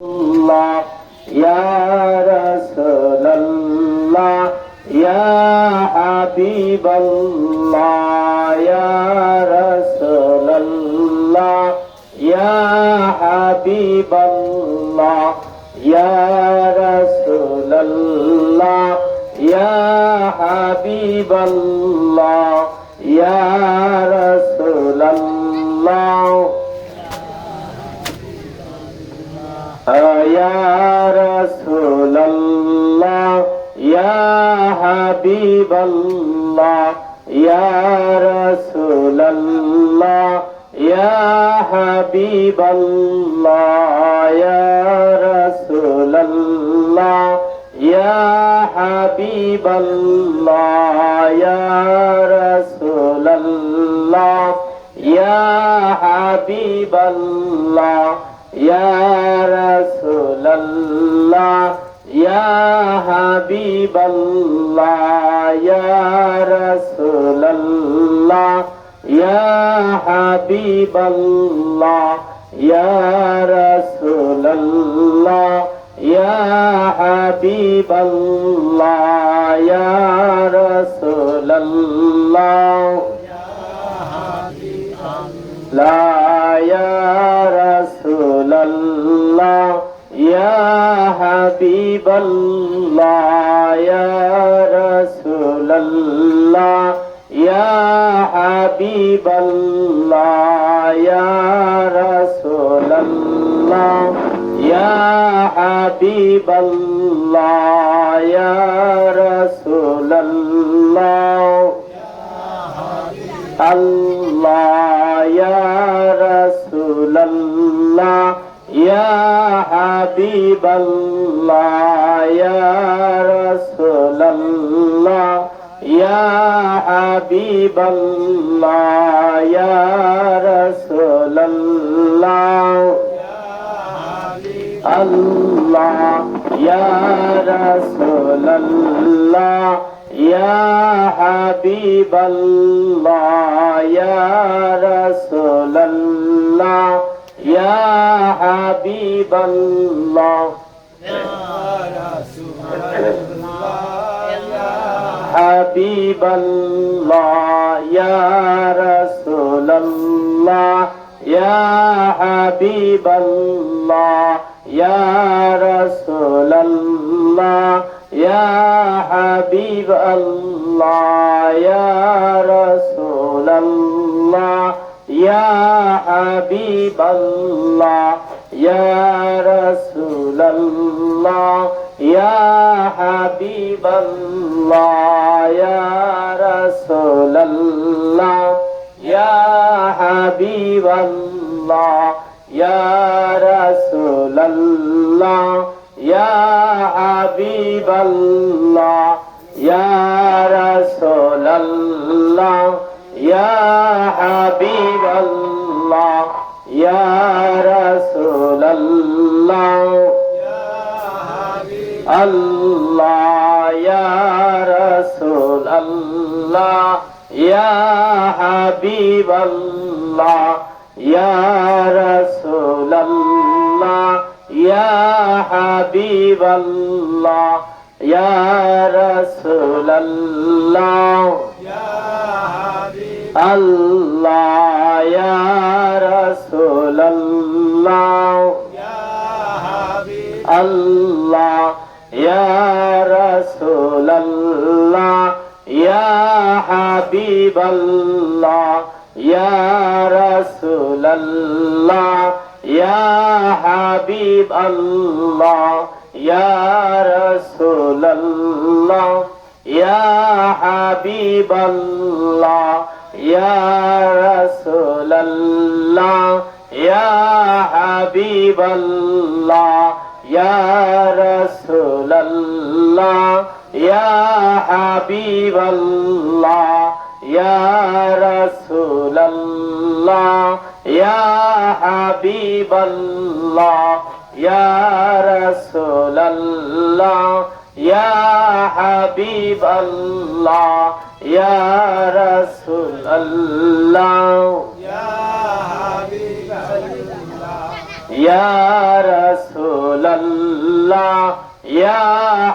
الله يا رسول الله يا حبيب الله يا رسول الله يا حبيب الله يا رسول الله يا حبيب الله يا رسول الله يا رسول الله يا حبيب الله يا رسول الله يا حبيب الله يا رسول الله يا حبيب الله يا رسول الله يا حبيب الله يا رسول الله يا حبيب الله يا رسول الله يا حبيب الله يا رسول الله يا حبيب الله يا رسول الله لا يا رسول الله يا حبيب الله يا رسول الله يا حبيب الله يا رسول الله يا حبيب الله يا رسول الله الله يا رسول الله يا حبيب الله يا رسول الله يا حبيب الله يا رسول الله الله يا رسول الله يا حبيب الله يا رسول الله يا حبيب الله حبيب الله يا رسول الله يا حبيب الله يا رسول الله يا حبيب الله يا رسول الله يا حبيب الله يا رسول الله يا حبيب الله يا رسول الله يا حبيب الله يا رسول الله يا حبيب الله يا رسول الله يا حبيب الله يا رسول الله الله يا رسول الله يا حبيب الله يا رسول الله يا حبيب الله يا رسول الله الله يا رسول الله الله يا رسول الله يا حبيب الله يا رسول الله يا حبيب الله يا رسول الله يا حبيب الله يا رسول الله يا حبيب الله يا رسول الله يا حبيب الله يا رسول الله يا حبيب الله يا رسول الله يا حبيب الله يا رسول الله ইয়া রাসূলাল্লাহ ইয়া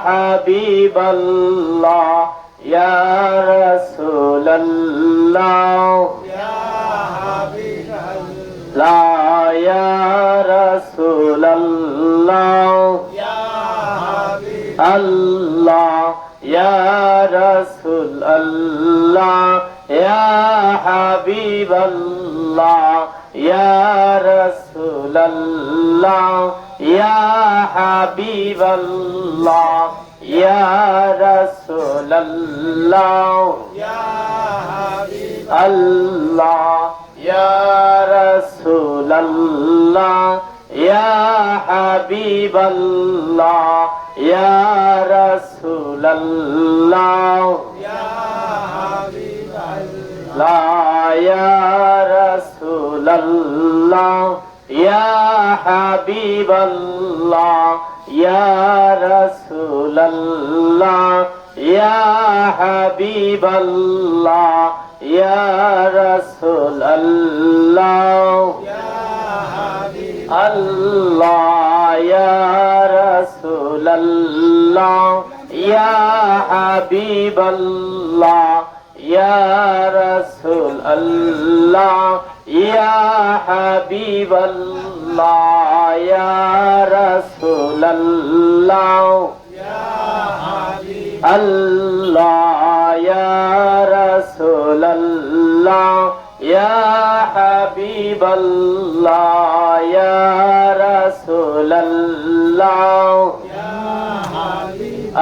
হাবিবাল্লাহ ইয়া রাসূলাল্লাহ লা ইয়া রাসূলাল্লাহ আল্লাহ ইয়া রাসূলাল্লাহ ইয়া হাবিবাল্লাহ ইয়া রাসূলাল্লাহ ইয়া হাবিবাল্লাহ ইয়া রাসূলাল্লাহ আল্লাহ ইয়া রাসূলাল্লাহ ইয়া হাবিবাল্লাহ ইয়া রাসূলাল্লাহ লা ইয়া রাসূলাল্লাহ ইয়া হাবিবাল্লাহ ইয়া রাসূলাল্লাহ ইয়া হাবিবাল্লাহ ইয়া রাসূলাল্লাহ আল্লাহ ইয়া রাসূলাল্লাহ ইয়া হাবিবাল্লাহ ইয়া রাসূলাল্লাহ ইয়া হাবিবাল্লাহ ইয়া রাসূলাল্লাহ আল্লাহ ইয়া রাসূলাল্লাহ ইয়া হাবিবাল্লাহ ইয়া রাসূলাল্লাহ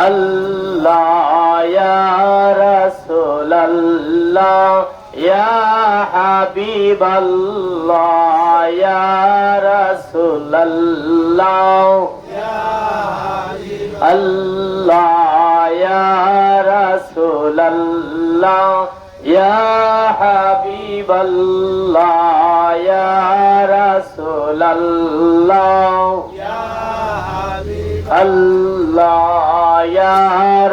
আল্লাহ ইয়া রাসূলাল্লাহ ইয়া হাবিবাল্লাহ ইয়া রাসূলাল্লাহ আল্লাহ ইয়া রাসূলাল্লাহ ইয়া হাবিবাল্লাহ ইয়া রাসূলাল্লাহ আল্লাহ ইয়া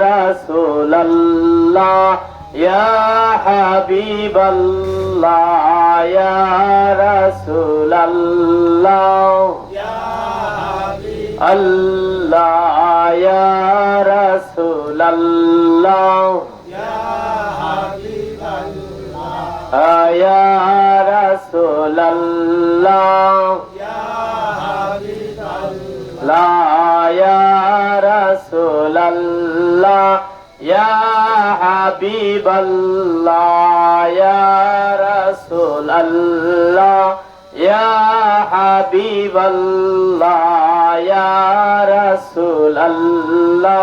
রাসূলাল্লাহ ইয়া হাবিবাল্লাহ ইয়া রাসূলাল্লাহ আল্লাহ ইয়া রাসূলাল্লাহ ইয়া রাসূলাল্লাহ লা ইয়া রাসূলাল্লাহ ইয়া হাবিবাল্লাহ ইয়া রাসূলাল্লাহ ইয়া হাবিবাল্লাহ ইয়া রাসূলাল্লাহ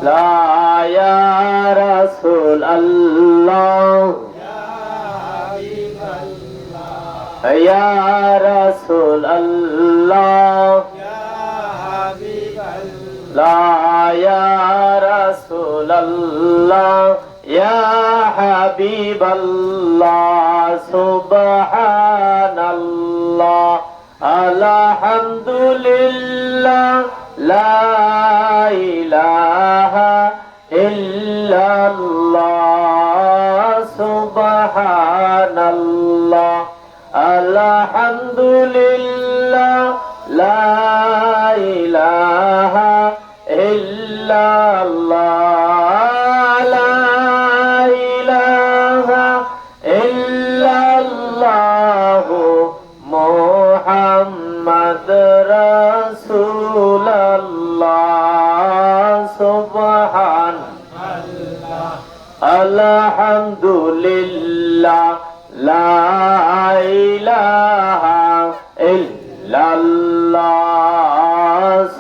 লা ইয়া রাসূলাল্লাহ ইয়া রাসূলাল্লাহ লা ইয়া রাসূলাল্লাহ ইয়া হাবিবাল্লাহ সুবহানাল্লাহ আলহামদুলিল্লাহ লা ইলাহা ইল্লাল্লাহ সুবহানাল্লাহ আলহামদুলিল্লাহ লা ইলাহা ইল্লাল্লাহ লা ইলাহা ইল্লাল্লাহ মুহাম্মদ রাসূলুল্লাহ সুবহানাল্লাহ আলহামদুলিল্লাহ লা ইলাহা ইল্লাল্লাহ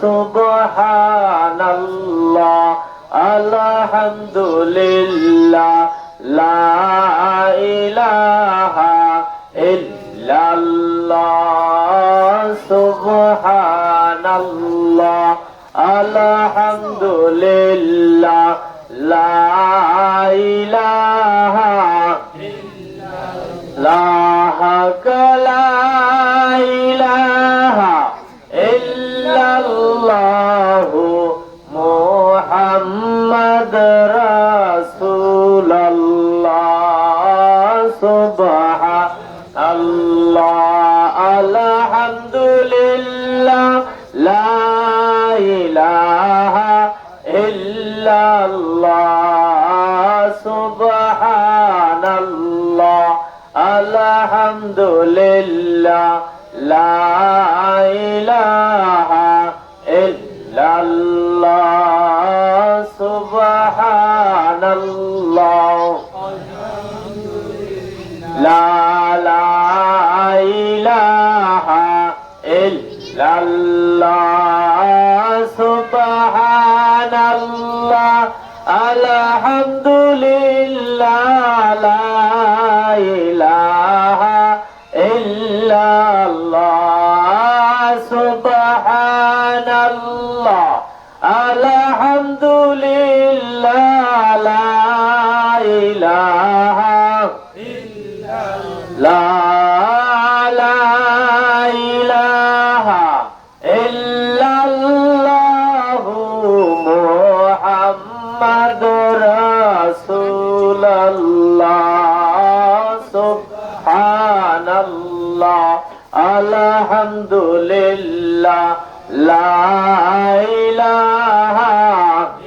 সুবহানাল্লাহ আলহামদুলিল্লাহ লা ইলাহা ইল্লাল্লাহ সুবহানাল্লাহ আলহামদুলিল্লাহ লা ইলাহা লা ইলাহা ইল্লাল্লাহ মুহাম্মদ রাসূলুল্লাহ সুবহানাল্লাহ لله لا إله إلا الله سبحان الله الحمد لله لا إله إلا الله سبحان الله لا إله إلا الله سبحان الله الحمد لله لا إله إلا الله سبحان الله الحمد لله لا إله لا إله إلا الله محمد رسول الله سبحان الله الحمد لله لا إله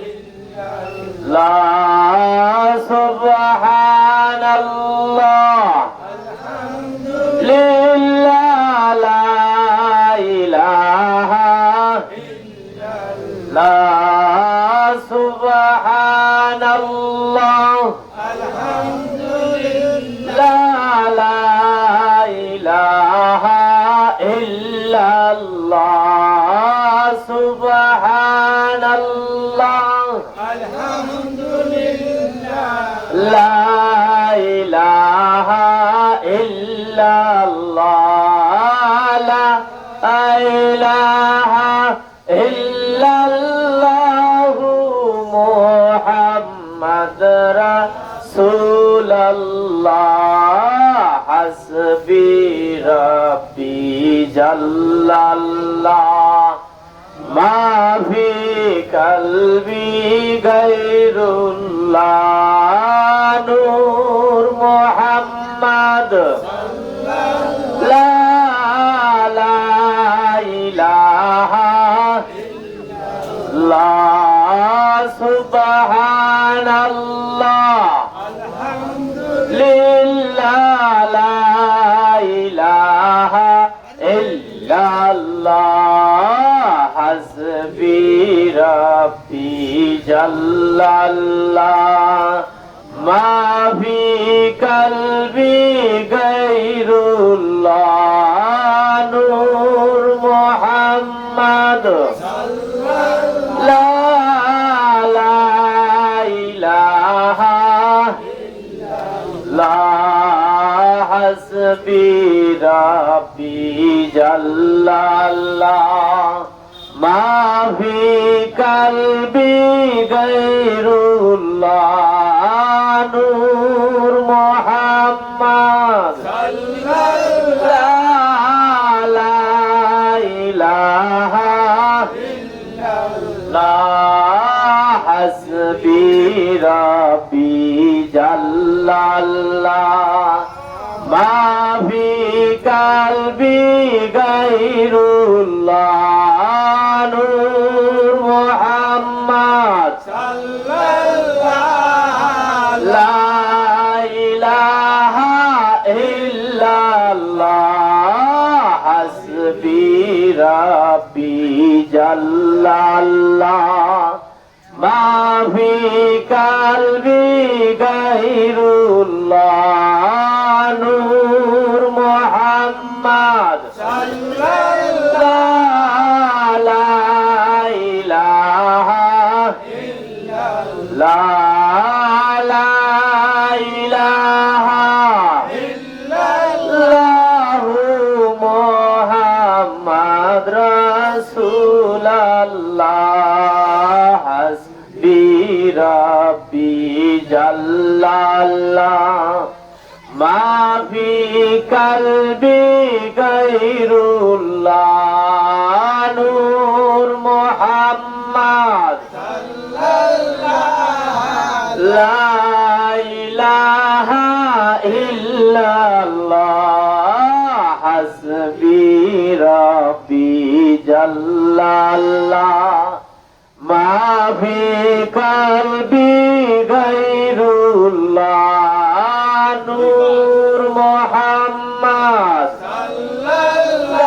إلا الله سبحان الله لله لا إله إلا الله سبحان الله الحمد لله لا إله إلا الله سبحان الله الحمد لله لا إله إلا الله لا إله إلا الله محمد رسول الله حسبي ربي جل الله ما في قلبي غير الله نور محمد لا إله إلا الله سبحان الله الحمد لله لا إله إلا الله حسبي ربي جل الله ما في قلبي غير الله نور محمد لا إله إلا الله حسبي ربي جل الله ما في قلبي غير الله نور محمد لا إله إلا الله حسبي ربي جل الله ما في قلبي غير الله نور محمد لا إله إلا الله حسبي ربي جل الله ما في قلبي غير الله نور محمد لا إله إلا الله لا إله إلا الله محمد رسول الله حسبي ربي جل الله ما في قلبي غير الله نور محمد لا إله إلا الله حسبي ربي জাল্লাল্লাহ মা ফি কলবি গায়রুল্লাহ নূর মুহাম্মদ সাল্লাল্লাহু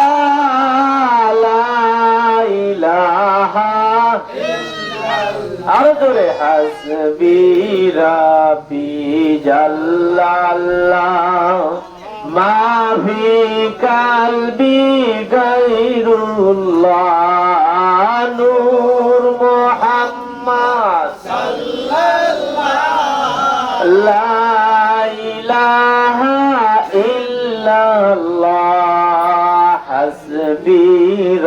লা ইলাহা আর জোরে হাসবি রাব্বি জাল্লাল্লাহ মা ফি কলবি গায়রুল্লাহ নূর মুহাম্মদ সাল্লাল্লাহু লা ইলাহা ইল্লাল্লাহ হাসবি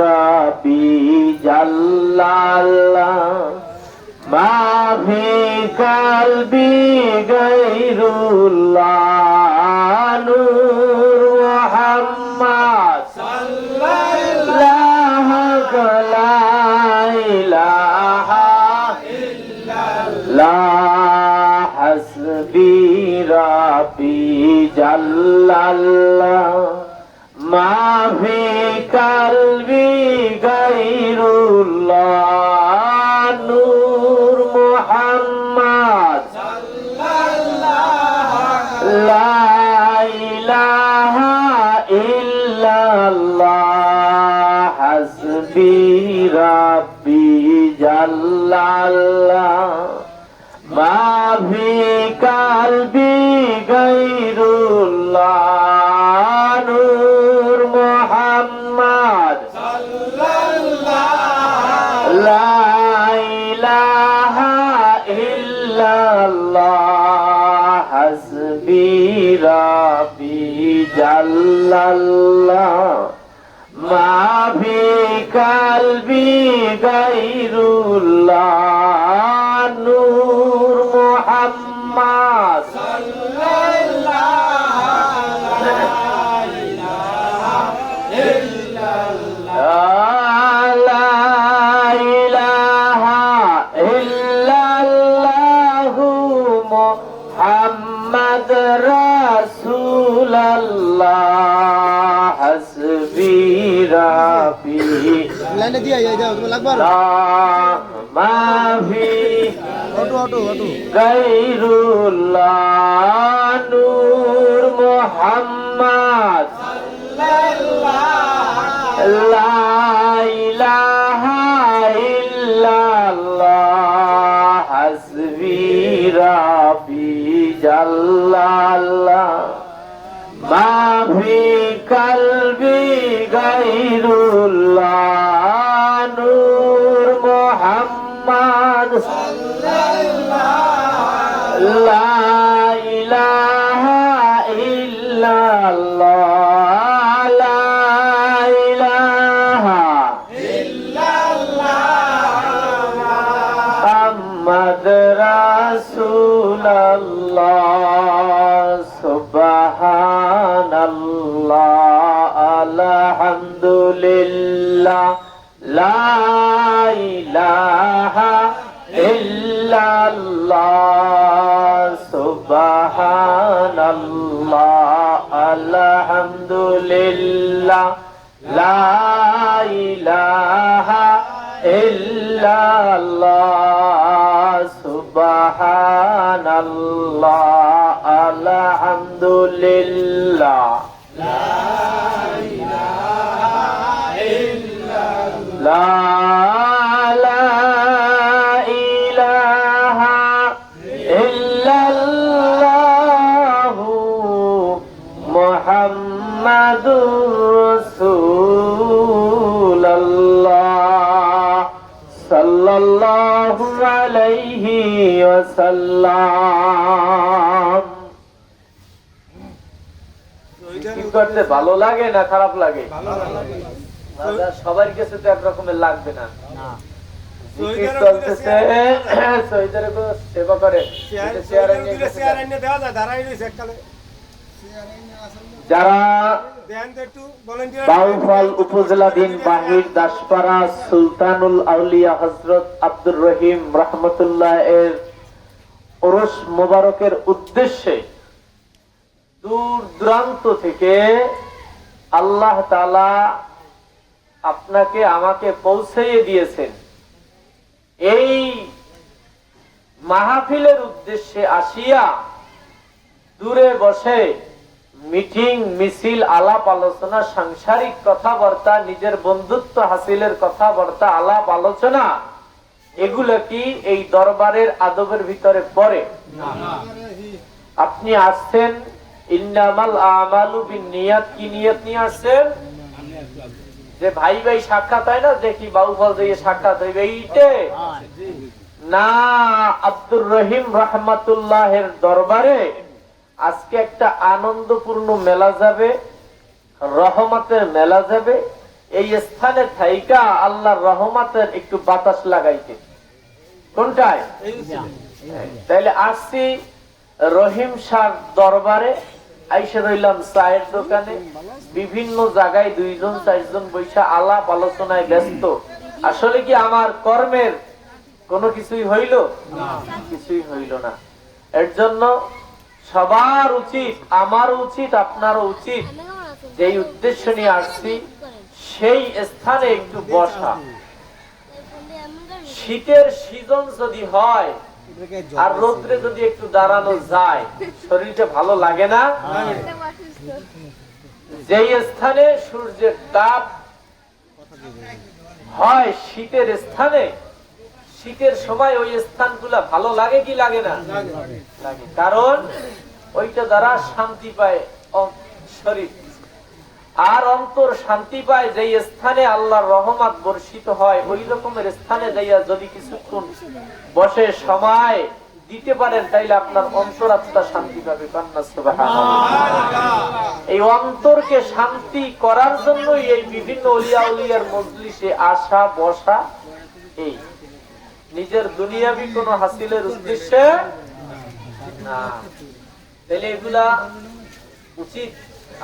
রাব্বি জাল্লাল্লাহ মা ফি কলবি গায়রুল্লাহ নূর মুহাম্মদ সাল্লাল্লাহু লা ইলাহা ইল্লাল্লাহ হাসবি রাব্বি জাল্লাল্লাহ মা ফি কলবি গায়রুল্লাহ নূর মুহাম্মদ লা ইলাহা ইল্লাল্লাহ হাসবি রাব্বি জাল্লাল্লাহ মা ফি কলবি গায়রুল্লাহ নূর মুহাম্মদ লা ইলাহা ইল্লাল্লাহ হাসবি রাব্বি জাল্লাল্লাহ মা ফি কলবি গায়রুল্লাহ নূর মুহাম্মদ محمد رسول الله حسبي ربي لا ما في غير الله نور محمد لا إله إلا الله حسبي ربي জাল্লাল্লাহ মা ফি কলবি গায়রুল্লাহ নূর মুহাম্মদ লা ইলাহা ইল্লাল্লাহ লা ইলাহা মুহাম্মদ রাসূলুল্লাহ সুবহানাল্লাহ আলহামদুলিল্লাহ লা ইলাহা ইল্লাল্লাহ সুবহানাল্লাহ আলহামদুলিল্লাহ লা ইলাহা ইল্লাল্লাহ সুবহানাল্লাহ আলহামদুলিল্লাহ লা ইলাহা ইল্লাল্লাহ লা ইলাহা ইল্লাল্লাহ মুহাম্মাদুর রাসূলুল্লাহ সাল্লাল্লাহু আলাইহি ওয়াসাল্লাম। কি করতে ভালো লাগে না খারাপ লাগে? সবার কাছে তো একরকমের লাগবে না। সেবা করে যারা বাউফল উপজেলাধীন বাহির দাসপাড়া সুলতানুল আউলিয়া হযরত আব্দুর রহিম রাহমাতুল্লাহ এর ওরস মোবারকের উদ্দেশ্যে দূর দূরান্ত থেকে আল্লাহ তাআলা আপনাকে আমাকে পৌঁছাইয়ে দিয়েছেন। এই মাহফিলের উদ্দেশ্যে আসিয়া দূরে বসে মিটিং মিছিল আলাপ আলোচনা সাংসারিক কথাবার্তা নিজের বন্ধুত্ব হাসিলের কথাবার্তা আলাপ আলোচনা এগুলো কি এই দরবারের আদবের ভিতরে পড়ে? আপনি আসছেন ইন্নামাল আমালু বিন্নিয়াত, কি নিয়ত নিয়ে আসছেন? যে ভাই ভাই সাক্ষাৎ হয় না, দেখি বাউফল দিয়ে সাক্ষাৎ হইবে এইটে না। আব্দুর রহিম রহমাতুল্লাহের দরবারে আজকে একটা আনন্দপূর্ণ মেলা যাবে, রহমতের মেলা যাবে। এই স্থানে থাইকা আল্লাহর রহমতের একটু বাতাস লাগাইতে। কোনটায়? তাইলে আসছি রহিম শাহ দরবারে, আইসে রইলাম চায়ের দোকানে, বিভিন্ন জায়গায় দুইজন চারজন বৈশা আলাপ আলোচনায় ব্যস্ত। আসলে কি আমার কর্মের কোনো কিছুই হইল? কিছুই হইল না। এর জন্য সবার উচিত, আমার উচিত, আপনারও উচিত, যেই উদ্দেশ্য নিয়ে আসছি সেই স্থানে একটু বসা। শীতের সিজন যদি হয় আর রোদ্রে যদি একটু দাঁড়ানো যায়, শরীরটা ভালো লাগে না? যেই স্থানে সূর্যের তাপ হয় শীতের স্থানে, শীতের সময় ওই স্থানগুলা ভালো লাগে কি লাগে না? লাগে। কারণ ওইটা দ্বারা শান্তি পায় শরীর, আর অন্তর শান্তি পায়। যেই স্থানে আল্লাহর রহমত বর্ষিত হয় ওই রকমের স্থানে যাইয়া যদি কিছুক্ষণ বসে সময় দিতে পারেন, তাইলে আপনার অন্তরাত্মা শান্তি পাবে। কান্না সুবহানাল্লাহ। এই অন্তরকে শান্তি করার জন্য এই বিভিন্ন ওলিয়া উলিয়ার মজলিসে আসা বসা, এই নিজের দুনিয়াবি কোন হাসিলের উদ্দেশ্যে না। তাহলে এগুলা উচিত।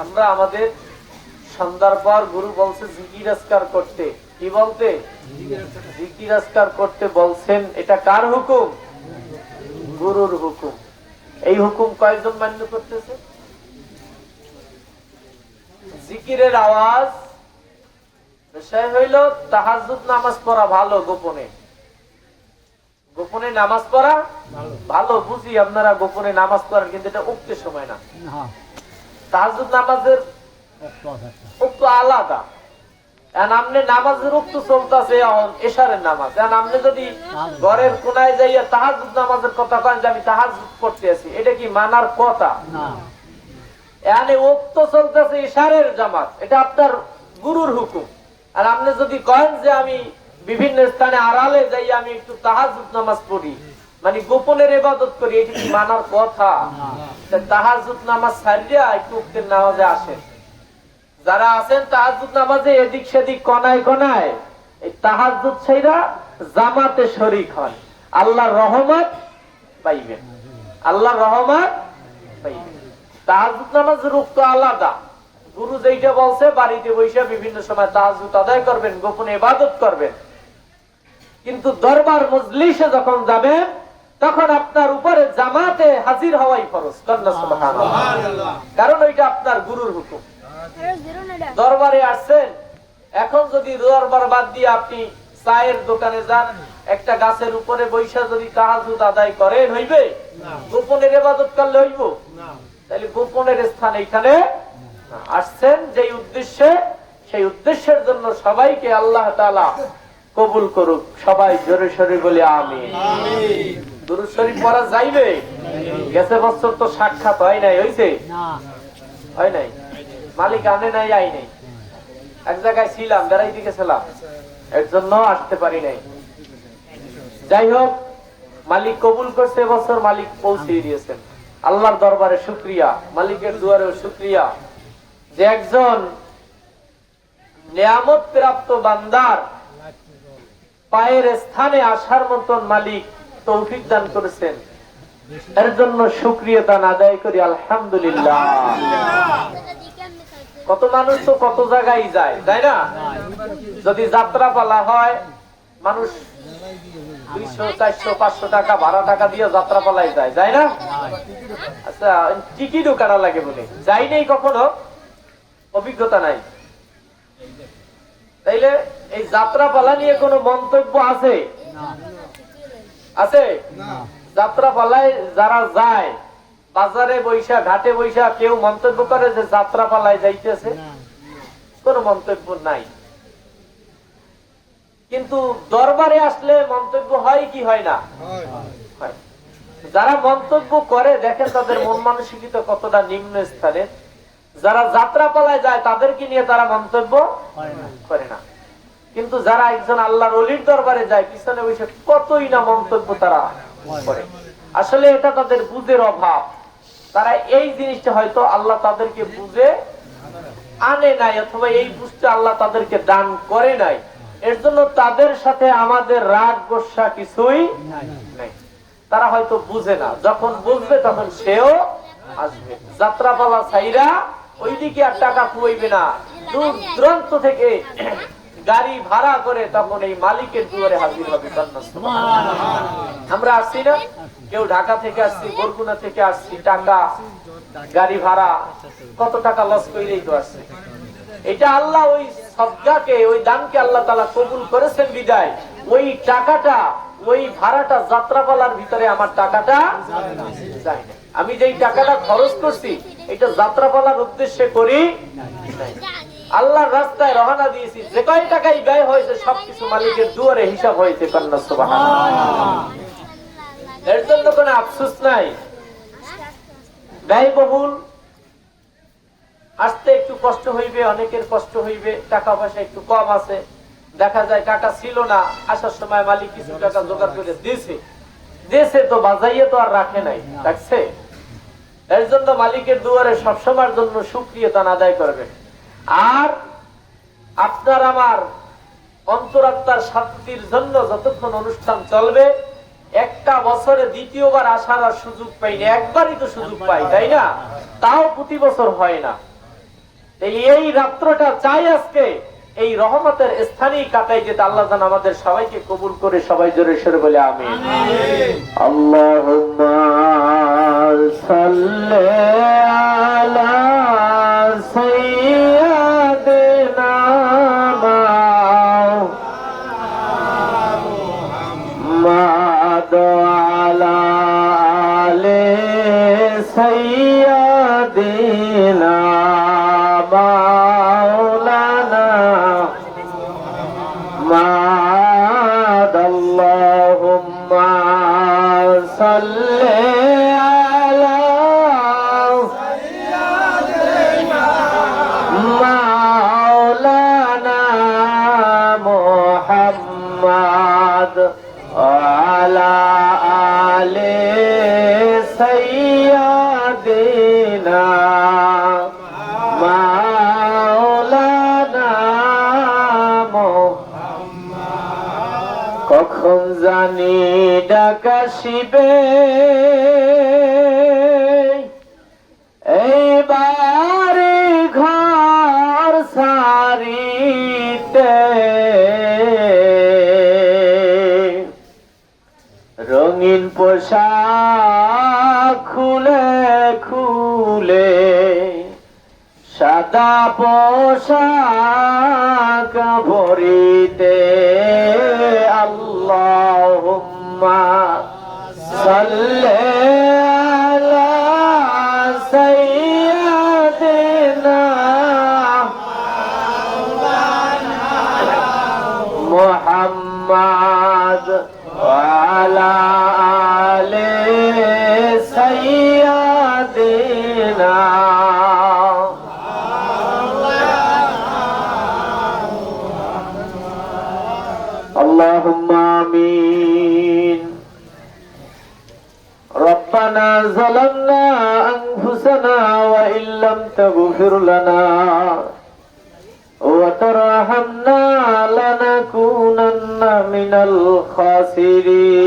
আমরা আমাদের সন্ধ্যার পর গুরু বলছে জিকির আজকার করতে। কি বলতে? জিকির আজকার করতে বলছেন। এটা কার হুকুম? গুরুর হুকুম। এই হুকুম কয়েকজন মান্য করতেছে? জিকিরের আওয়াজ বিষয় হইল তাহাজ্জুদ নামাজ পড়া ভালো, গোপনে গোপনে নামাজ পড়া ভালো। বুঝি আপনারা গোপনে নামাজ পড়েন, কিন্তু এটা উক্তের সময় না। তাহাজ্জুদ নামাজের উক্ত আলাদা। আপনি নামাজের উক্ত চলতেছে এশারের নামাজ, আপনি যদি ঘরের কোনায় যাইয়া তাহাজ্জুদ নামাজের কথা কন যে আমি তাহাজ্জুদ করতে আছি, এটা কি মানার কথা? এখানে উক্ত চলতেছে এশারের জামাত, এটা আপনার গুরুর হুকুম। আর আপনি যদি কন যে আমি বিভিন্ন স্থানে আড়ালে যাই আমি একটু তাহাজ্জুদ নামাজ পড়ি, মানে গোপনের ইবাদত করি, এটা কি মানার কথা? তাহাজ্জুদ নামাজ ছাড়িয়া একটু উক্তের নামাজে আসেন। যারা আছেন তাহাজ্জুদ নামাজে এদিক সেদিক কোনায় কোনায়, এই তাহাজ্জুদ ছাইরা জামাতে শরীক হন, আল্লাহর রহমত পাইবেন। আল্লাহর রহমত পাইবেন। তাহাজ্জুদ নামাজের উক্ত আলাদা। গুরু যেইটা বলছে বাড়িতে বসে বিভিন্ন সময় তাহাজ্জুদ আদায় করবেন, গোপনে ইবাদত করবেন। কিন্তু দরবার মজলিসে যখন যাবেন তখন আপনার উপরে জামাতে হাজির হওয়াই ফরজ। সুবহানাল্লাহ। কারণ ওইটা আপনার গুরুর হুকুম। দরবারে আসছেন, এখন যদি দরবার বাদ দিয়ে আপনি চায়ের দোকানে যান, একটা গাছের উপরে বৈশা যদি তাহাজ্জুদ আদায় করেন, হইবে? গোপনের ইবাদত করলে হইব? তাহলে গোপনের স্থান এইখানে আসছেন যেই উদ্দেশ্যে, সেই উদ্দেশ্যের জন্য সবাইকে আল্লাহ তাআলা কবুল করুক। সবাই জোরে সোরে বলি আমিন। দুরূদ শরীফ পড়া যাইবে? গেছে বছর তো সাক্ষাৎ হয় নাই, হইছে? হয় নাই। মালিক আনে নাই, আই নাই। এক জায়গায় ছিলাম, বেড়াইতে গেছিলাম, এর জন্য আসতে পারি নাই। যাই হোক, মালিক কবুল করছে, এবছর মালিক পৌঁছে দিয়েছেন। আল্লাহর দরবারে শুকরিয়া, মালিকের দুয়ারেও শুকরিয়া যে একজন নিয়ামত প্রাপ্ত বান্দার পায়ের স্থানে আসার মতন মালিক তৌফিক দান করেছেন। এর জন্য শুকরিয়া দান আদায় করি আলহামদুলিল্লাহ। কত মানুষ তো কত জায়গায় যায়, তাই না? যদি যাত্রা পালা হয়, মানুষ 200, 400, 500 টাকা ভাড়া টাকা দিয়ে যাত্রা পালায় যায়, যায় না? আচ্ছা, টিকিটও কাটা লাগে বলে যাই নেই, কখনো অভিজ্ঞতা নাই। তাইলে এই যাত্রাপালা নিয়ে কোনো মন্তব্য আছে? আছে? যাত্রাপালায় যারা যায়, বাজারে বৈশা, ঘাটে বৈশা, কেউ মন্তব্য করে যে যাত্রাপালায় যাইতেছে? কোনো মন্তব্য নাই। কিন্তু দরবারে আসলে মন্তব্য হয় কি হয় না? হয়। যারা মন্তব্য করে দেখেন তাদের মন মানসিকতা কতটা নিম্ন স্থানে। যারা যাত্রাপালায় যায় তাদেরকে নিয়ে তারা মন্তব্য করে না। কিন্তু যারা একজন আল্লাহর ওলির দরবারে যায়, পিছনে বসে কতই না মন্তব্য তারা করে। আসলে এটা তাদের বুঝের অভাব। তারা এই জিনিসটা হয়তো আল্লাহ তাদেরকে বুঝে আনে নাই, অথবা এই বুঝতে আল্লাহ তাদেরকে দান করে নাই। এর জন্য তাদের সাথে আমাদের রাগ গোসা কিছুই নাই। তারা হয়তো বুঝে না, যখন বুঝবে তখন সেও আসবে। যাত্রাপালা ছাইরা ওইদিকে আর টাকা খুয়াইবে না, দূর দূরান্ত থেকে গাড়ি ভাড়া করে তখন এই মালিকের দুয়ারে হাজির হবে। আমরা আসছি না, কেউ ঢাকা থেকে আসছি, বরগুনা থেকে আসছি, টাকা গাড়ি ভাড়া কত টাকা লস করেই তো আসছে। এটা আল্লাহ ওই সদকাকে, ওই দানকে আল্লাহ তাআলা কবুল করেছেন বিদায় ওই টাকাটা, ওই ভাড়াটা যাত্রাপালার ভিতরে আমার টাকাটা যায় না। আমি যেই টাকাটা খরচ করছি এটা যাত্রাপালার উদ্দেশ্যে করি নাই, আল্লাহর রাস্তায় রওনা দিয়েছি। যে কয় টাকাই ব্যয় হয়েছে সবকিছু মালিকের দুয়ারে হিসাব হয়েছে। কন্যা সুবহানাল্লাহ। এর জন্য কোনো আফসোস নাই। ব্যয়বহুল, আসতে একটু কষ্ট হইবে, অনেকের কষ্ট হইবে, টাকা পয়সা একটু কম আছে, দেখা যায় টাকা ছিল না, আসার সময় মালিক কিছু টাকা জোগাড় করে দিয়েছে তো বাজাইয়ে তো আর রাখে নাই, রাখছে। এর জন্য মালিকের দুয়ারে সবসময়ের জন্য শুকরিয়া আদায় করবে। আর আপনার আমার অন্তরাত্মার শান্তির জন্য যতক্ষণ অনুষ্ঠান চলবে, একটা বছরে দ্বিতীয়বার আসার আর সুযোগ পাইনি, একবারই তো সুযোগ পাই, তাই না? তাও প্রতি বছর হয় না। এই রাত্রটা চাই আজকে এই রহমতের স্থানেই কাটাই যেতে। আল্লাহ যেন আমাদের সবাইকে কবুল করে। সবাই জোরে সরে বলে আমিন। আল্লাহুম্মা সাল্লি আলা সাইয়্যিদিনা মুহাম্মাদ আলা আলি সাইয়্যিদিনা মাওলানা মাদ। আল্লাহুম্মা সাল্লি আলা সাইয়্যিদিনা মাওলানা মুহাম্মাদ আলা আলি সাইয়্যিদিনা মাওলানা মুহাম্মাদ। কখন জানি ডাকাশিবে এইবারে ঘর সারিতে, রঙিন পোশাক খুলে খুলে সাদা পোশাক ভরিতে। আল্লাহুম্মা সাল্লি আলা সাইয়্যিদিনা মুহাম্মাদ আলা আলি সাইয়্যিদিনা। اللهم آمين. ربنا ظلمنا أنفسنا وإن لم تغفر لنا وترحمنا لنكونن من الخاسرين.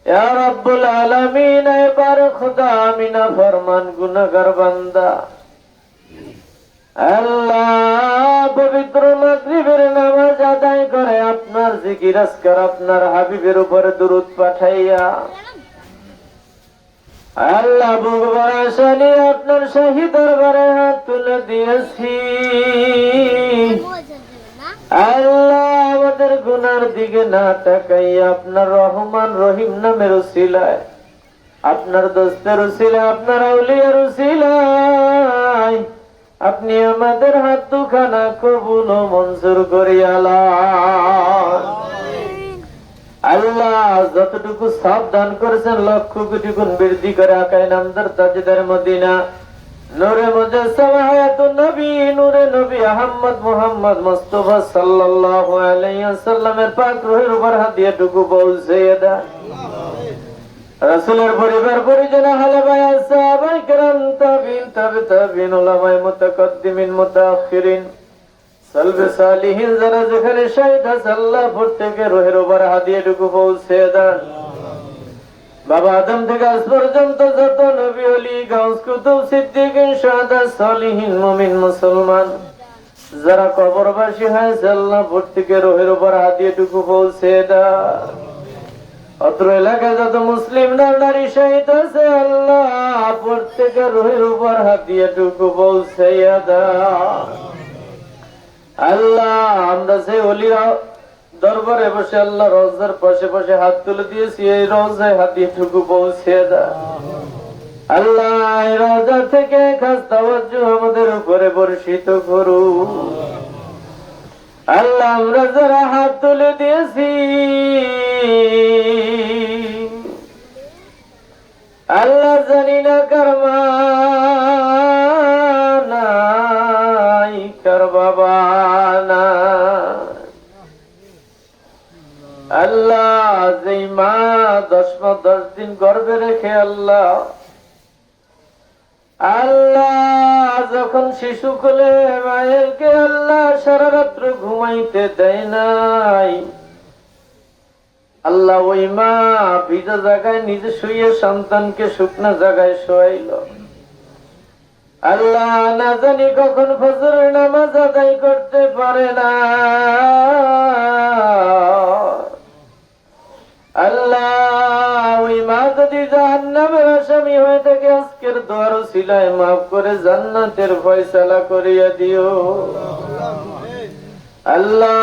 या रब्बुल आलमीन, এবার খুদা আমি না ফরমান গুনাহগার বান্দা, আল্লাহ পবিত্র মাগরিবের নামাজ আদায় করে আপনার জিকির আজকার আপনার হাবিবের উপরে দুরূদ পাঠাইয়া আল্লাহ ভগবান আসানি আপনার শাহী দরবারে হাত তুলে দিয়েছি। আল্লাহ আমাদের গুনার দিকে না তাকাইয়া আপনার রহমান রহিম নামের উসিলায়, আপনার দোস্তের উসিলায়, আপনার আউলিয়ার উসিলায় আপনি আমাদের হাত দুখানা কবুল ও মঞ্জুর করিয়া লন। আল্লাহ যতটুকু সাবধান করেছেন লক্ষ কোটি গুণ বৃদ্ধি করে আকায় নামদার তাজদার মদিনা নূরে মুজাসসামা হায়াতুন নবী নূরে নবী আহমদ মুহাম্মদ মুস্তাফা সাল্লাল্লাহু আলাইহি ওয়াসাল্লামের পাক রূহের উপর হাত দিয়ে টুকু পৌঁছে দেন। রাসূলের পরিবার পরিজন আহলে বায়াত সাহাবায়ে কেরাম তাবিঈন তাবিঈন উলামায়ে মুতাকাদ্দিমিন মুতাআখিরিন সালবে সালিহিন যারা যেখানে শহীদ আছে আল্লাহ প্রত্যেকের রূহের উপর হাত দিয়ে টুকু পৌঁছে দেন। বাবা আদম থেকে আজ পর্যন্ত যত নবী ওলি গাউস কুতুব সিদ্দিকিন শুহাদা সালিহিন মুমিন মুসলমান যারা কবরবাসী হয়েছে আল্লাহ প্রত্যেকের রূহের উপর হাত দিয়ে টুকু পৌঁছে দেন। অত্র এলাকায় যত মুসলিম নারী শহীদ আছে আল্লাহ প্রত্যেকের রূহের উপর হাত দিয়ে টুকু পৌঁছে দেন। আল্লাহ আমরা যে ওলিরা দরবারে বসে আল্লাহ রওজার পাশে পাশে হাত তুলে দিয়েছি এই রওজায় হাত দিয়ে টুকু পৌঁছে দাও। আল্লাহ এই রওজা থেকে খাস তাওয়াজ্জুহ আমাদের উপরে বর্ষিত করু। আল্লাহ আমরা যারা হাত তুলে দিয়েছি আল্লাহ জানি না কারমা নাই কার বাবা না। আল্লাহ যেই মা 10 দিন গর্ভে রেখে আল্লাহ যখন শিশু কোলে মায়েরকে আল্লাহ সারা রাত্র ঘুমাইতে দেয় নাই, আল্লাহ ওই মা ভিজা জায়গায় নিজে শুয়ে সন্তানকে শুকনা জায়গায় শোয়াইল। আল্লাহ না জানি কখন ফজরের নামাজ আদায় করতে পারে না। আল্লাহ ওই মা যদি জাহান্নামের আসামি হয়ে থাকে আজকের দোয়ার উসিলায় মাফ করে জান্নাতের ফয়সালা করিয়া দিও। আল্লাহ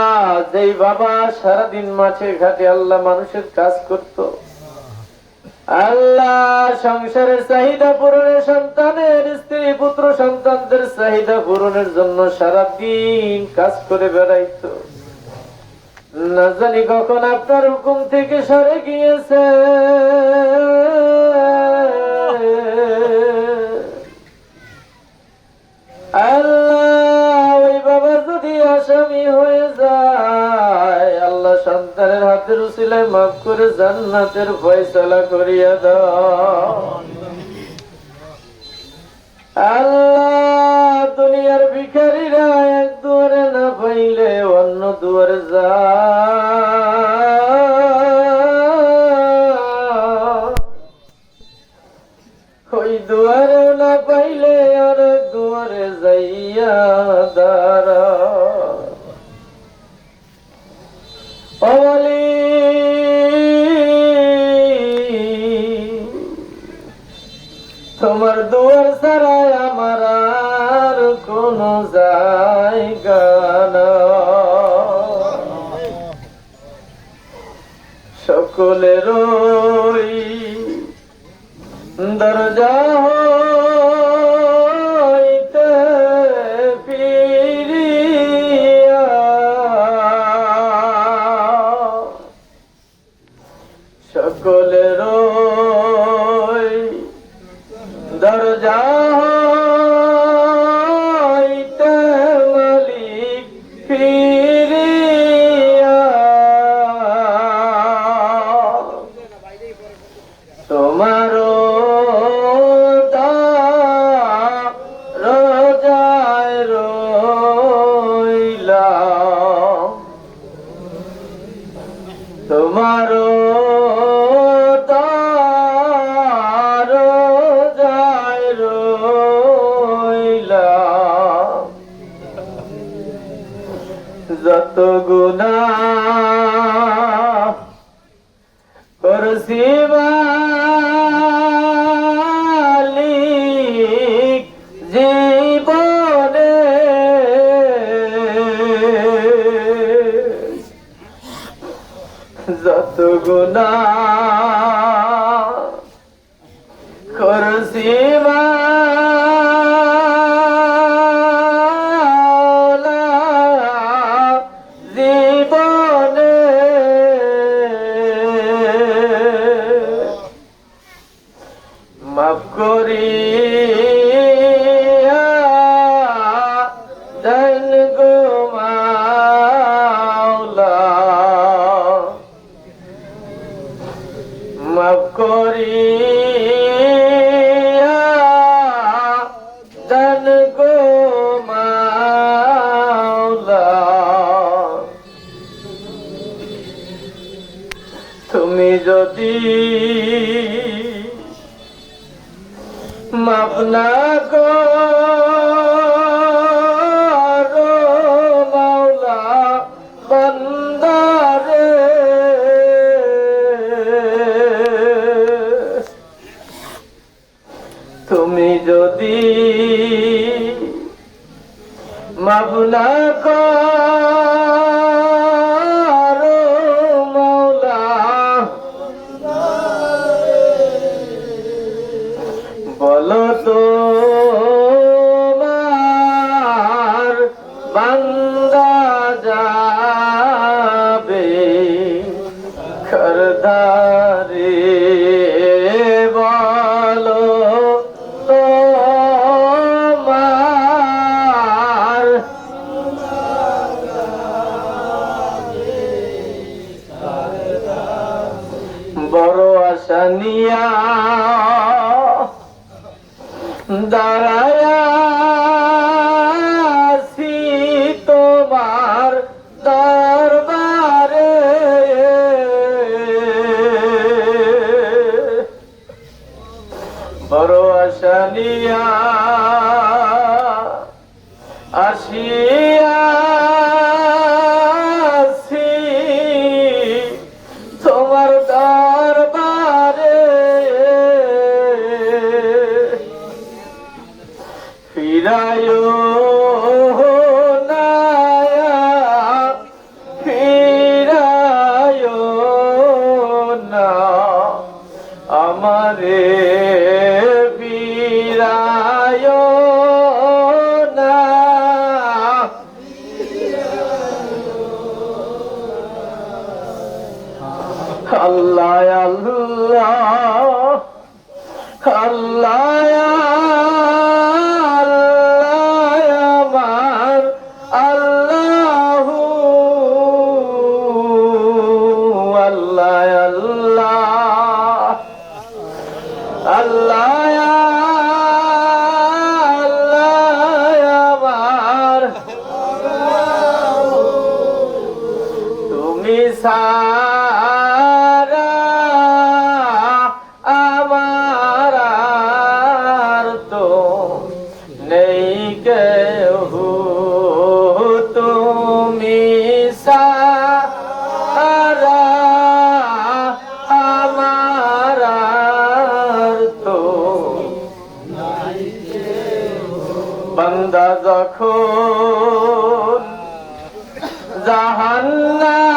যেই বাবা সারাদিন মাঠে ঘাটে আল্লাহ মানুষের কাজ করত, আল্লাহ সংসারের চাহিদা পূরণের, সন্তানের স্ত্রী পুত্র সন্তানদের চাহিদা পূরণের জন্য সারাদিন কাজ করে বেড়াইতো, না জানি কখন আপনার হুকুম থেকে সরে গিয়েছে। আল্লাহ ওই বাবা যদি আসামি হয়ে যায় আল্লাহ সন্তানের হাতের উসিলায় মাফ করে জান্নাতের ফয়সালা করিয়া দাও। আল্লাহ দুনিয়ার ভিখারীরা এক দুয়ারে না পাইলে অন্য দুয়ারে যায়, ওই দুয়ারে না পাইলে আরেক দুয়ারে যাইয়া দাঁড়া। তোমার দুয়ার ছাড়াই আমার আর কোন জায়গা না। সকলের দরজা হইতে ফিরিয়া সকলের দরজা হইতে মালিক ফিরিয়া তোমার দরজায় রইলাম, তোমার যত গুনাহ করছি যত গুনাহ করছি মাওলা জীবনে, মাফ করিয়া দেন গো মাওলা, মাফ করিয়া দেন গো মাওলা। তুমি যদি মাফ না করো মাওলা বান্দারে, তুমি যদি মাফ না করো মাওলা বলো তো তোমার বান্দা যাবে খরদারে, বলো তোমার বড় আশা নিয়া দাঁড়ায় আছি তোমার দরবারে, বড় আশা নিয়া আসিয়াছি তোমার দরবারে, ফিরায়ো না, ফিরায়ো না আমারে, ফিরায়ো না, আল্লাহ আল্লাহ আল্লাহ আমার আল্লাহু আল্লাহ আল্লাহ আল্লাহ আমার, তুমি সারা আমার আর তো নেই কেউ, তুমি সারা আমার আর তো বান্দা যখন জাহান্নামে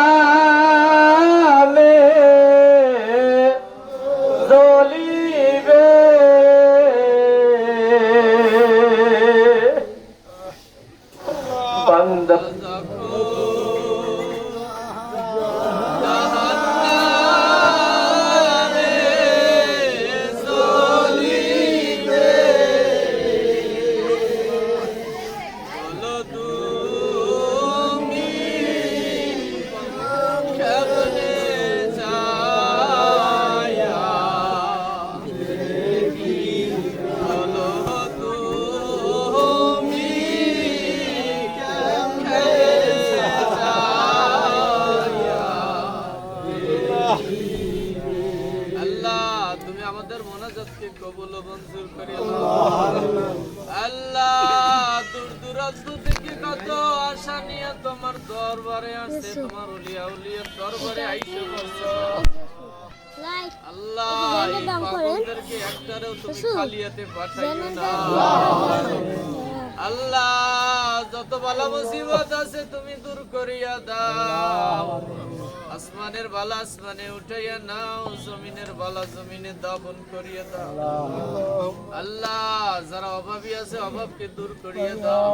জ্বলিবে, বান্দা কবুল মঞ্জুর করে আল্লাহ। দূর দূরান্ত থেকে কত আশা নিয়ে তোমার দরবারে আসছে, তোমার উলিয়া উলিয়ার দরবারে আইসা বলছে আল্লাহ, এই পাগলদেরকে একটারেও তুমি খালি হাতে পাঠাইও না। আল্লাহ যত বালা মুসিবত আছে তুমি দূর করিয়া দাও। আসমানের বালা আসমানে উঠাইয়া নাও, জমিনের বালা জমিনে দাফন করিয়া দাও। আল্লাহ যারা অভাবী আছে অভাবকে দূর করিয়া দাও।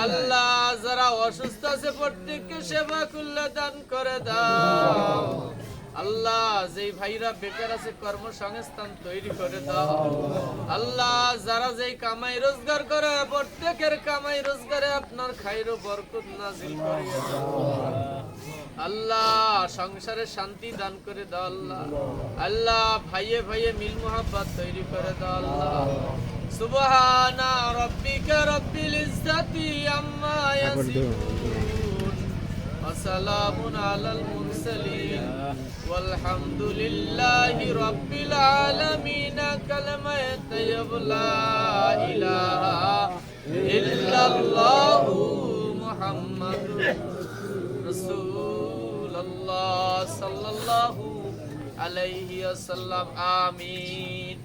আল্লাহ যারা অসুস্থ আছে প্রত্যেককে সেবা কল্যাণ দান করে দাও। আল্লাহ যেই ভাইরা বেকার আছে কর্মসংস্থান তৈরি করে দাও। আল্লাহ যারা যেই কামাই রোজগার করে প্রত্যেকের কামাই রোজগারে আপনার খাইর বরকত নাজিল করিয়া দাও। আল্লাহ সংসারে শান্তি দান করে দাও। আল্লাহ আল্লাহ ভাইয়ে ভাইয়ে মিল মোহাব্বত তৈরি করে দাও। আল্লাহ সুবহানা রাব্বিকা রাব্বিল ইজ্জাতি আম্মা ইয়াসিফুন ওয়া সালামুন আলাল মুরসালিন والحمد لله رب العالمين كلمة طيب لا إله إلا الله محمد رسول الله صلى الله عليه وسلم آمين